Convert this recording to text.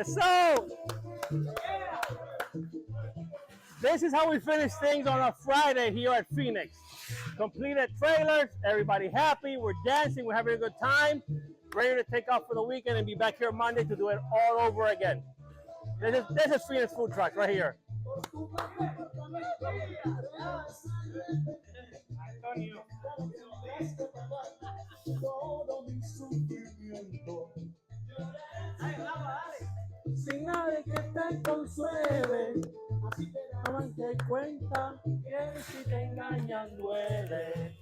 So, this is how we finish things on a Friday here at Phoenix. Completed trailers, everybody happy, we're dancing, we're having a good time, ready to take off for the weekend and be back here Monday to do it all over again. This is Phoenix Food Trucks right here. Sin nadie que te consuele, no te cuenta que si te engañan duele.